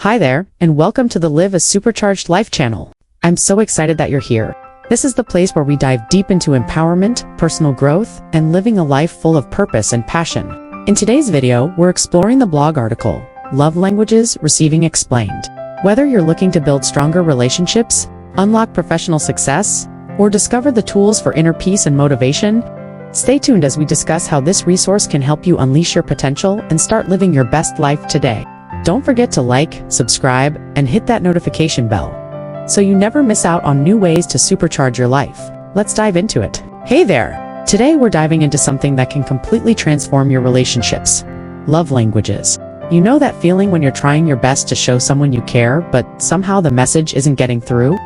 Hi there, and welcome to the Live a Supercharged Life channel. I'm so excited that you're here. This is the place where we dive deep into empowerment, personal growth, and living a life full of purpose and passion. In today's video, we're exploring the blog article, Love Languages Receiving Explained. Whether you're looking to build stronger relationships, unlock professional success, or discover the tools for inner peace and motivation, stay tuned as we discuss how this resource can help you unleash your potential and start living your best life today. Don't forget to like, subscribe, and hit that notification bell so you never miss out on new ways to supercharge your life. Let's dive into it. Hey there! Today we're diving into something that can completely transform your relationships. Love languages. You know that feeling when you're trying your best to show someone you care, but somehow the message isn't getting through?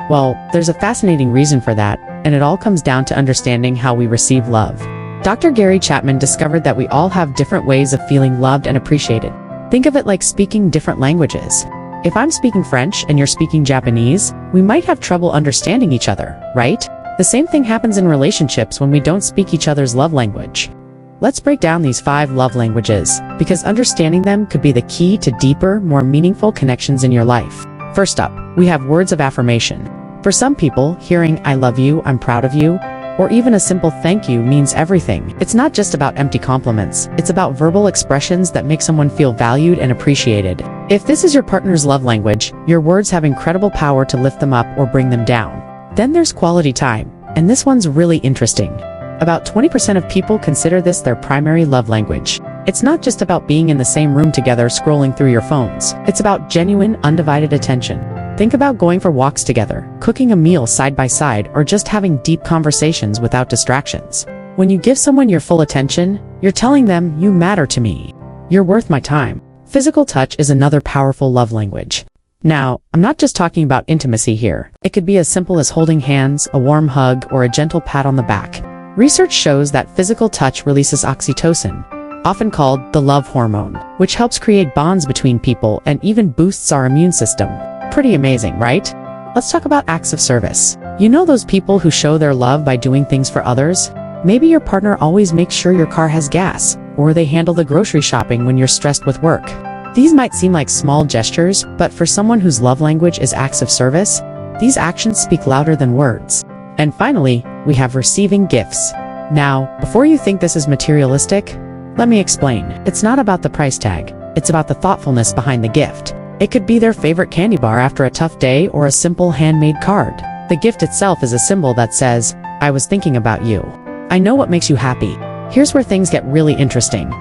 Well, there's a fascinating reason for that, and it all comes down to understanding how we receive love. Dr. Gary Chapman discovered that we all have different ways of feeling loved and appreciated. Think of it like speaking different languages. If I'm speaking French and you're speaking Japanese, we might have trouble understanding each other, right? The same thing happens in relationships when we don't speak each other's love language. Let's break down these 5 love languages, because understanding them could be the key to deeper, more meaningful connections in your life. First up, we have words of affirmation. For some people, hearing "I love you," "I'm proud of you," or even a simple thank you means everything. It's not just about empty compliments, it's about verbal expressions that make someone feel valued and appreciated. If this is your partner's love language, your words have incredible power to lift them up or bring them down. Then there's quality time, and this one's really interesting. About 20% of people consider this their primary love language. It's not just about being in the same room together scrolling through your phones. It's about genuine, undivided attention. Think about going for walks together, cooking a meal side by side, or just having deep conversations without distractions. When you give someone your full attention, you're telling them, "You matter to me. You're worth my time." Physical touch is another powerful love language. Now, I'm not just talking about intimacy here. It could be as simple as holding hands, a warm hug, or a gentle pat on the back. Research shows that physical touch releases oxytocin, often called the love hormone, which helps create bonds between people and even boosts our immune system. Pretty amazing, right? Let's talk about acts of service. You know those people who show their love by doing things for others? Maybe your partner always makes sure your car has gas, or they handle the grocery shopping when you're stressed with work. These might seem like small gestures, but for someone whose love language is acts of service, these actions speak louder than words. And finally, we have receiving gifts. Now, before you think this is materialistic, let me explain. It's not about the price tag. It's about the thoughtfulness behind the gift. It could be their favorite candy bar after a tough day or a simple handmade card. The gift itself is a symbol that says, "I was thinking about you. I know what makes you happy." Here's where things get really interesting.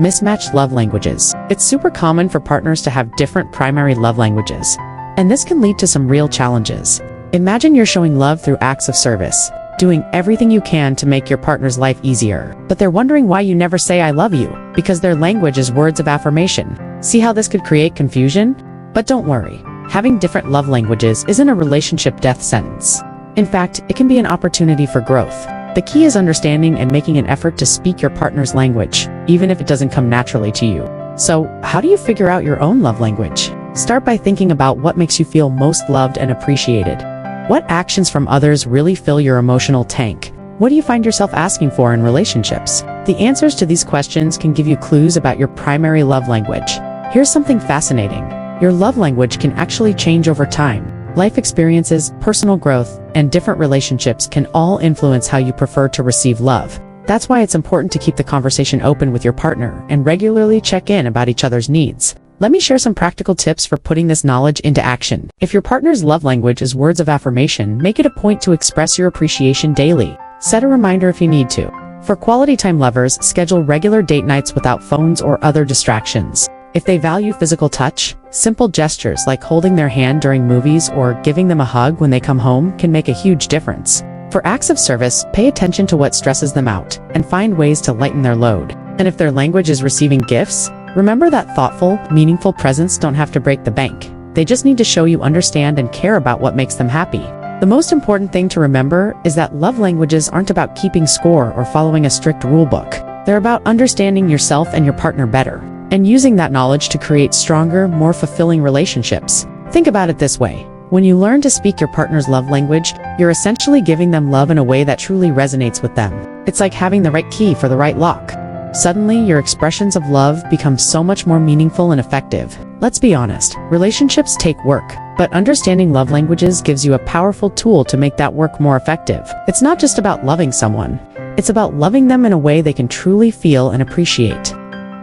Mismatched love languages. It's super common for partners to have different primary love languages, and this can lead to some real challenges. Imagine you're showing love through acts of service, doing everything you can to make your partner's life easier, but they're wondering why you never say "I love you," because their language is words of affirmation. See how this could create confusion? But don't worry, having different love languages isn't a relationship death sentence. In fact, it can be an opportunity for growth. The key is understanding and making an effort to speak your partner's language, even if it doesn't come naturally to you. So, how do you figure out your own love language? Start by thinking about what makes you feel most loved and appreciated. What actions from others really fill your emotional tank? What do you find yourself asking for in relationships? The answers to these questions can give you clues about your primary love language. Here's something fascinating. Your love language can actually change over time. Life experiences, personal growth, and different relationships can all influence how you prefer to receive love. That's why it's important to keep the conversation open with your partner and regularly check in about each other's needs. Let me share some practical tips for putting this knowledge into action. If your partner's love language is words of affirmation, make it a point to express your appreciation daily. Set a reminder if you need to. For quality time lovers, schedule regular date nights without phones or other distractions. If they value physical touch, simple gestures like holding their hand during movies or giving them a hug when they come home can make a huge difference. For acts of service, pay attention to what stresses them out and find ways to lighten their load. And if their language is receiving gifts, remember that thoughtful, meaningful presents don't have to break the bank. They just need to show you understand and care about what makes them happy. The most important thing to remember is that love languages aren't about keeping score or following a strict rule book. They're about understanding yourself and your partner better, and using that knowledge to create stronger, more fulfilling relationships. Think about it this way. When you learn to speak your partner's love language, you're essentially giving them love in a way that truly resonates with them. It's like having the right key for the right lock. Suddenly, your expressions of love become so much more meaningful and effective. Let's be honest, relationships take work, but understanding love languages gives you a powerful tool to make that work more effective. It's not just about loving someone, it's about loving them in a way they can truly feel and appreciate.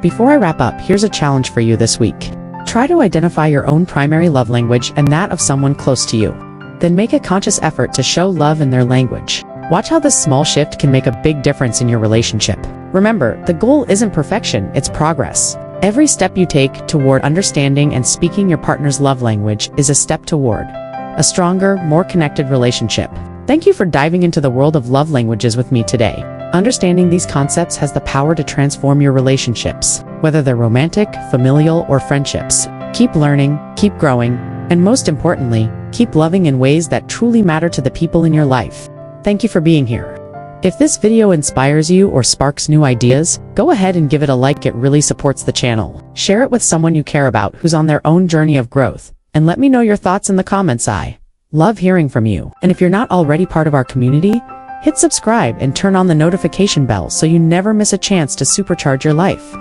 Before I wrap up, here's a challenge for you this week. Try to identify your own primary love language and that of someone close to you. Then make a conscious effort to show love in their language. Watch how this small shift can make a big difference in your relationship. Remember, the goal isn't perfection, it's progress. Every step you take toward understanding and speaking your partner's love language is a step toward a stronger, more connected relationship. Thank you for diving into the world of love languages with me today. Understanding these concepts has the power to transform your relationships, whether they're romantic, familial, or friendships. Keep learning, keep growing, and most importantly, keep loving in ways that truly matter to the people in your life. Thank you for being here. If this video inspires you or sparks new ideas, go ahead and give it a like. It really supports the channel. Share it with someone you care about who's on their own journey of growth, and let me know your thoughts in the comments. I love hearing from you. And if you're not already part of our community, hit subscribe and turn on the notification bell so you never miss a chance to supercharge your life.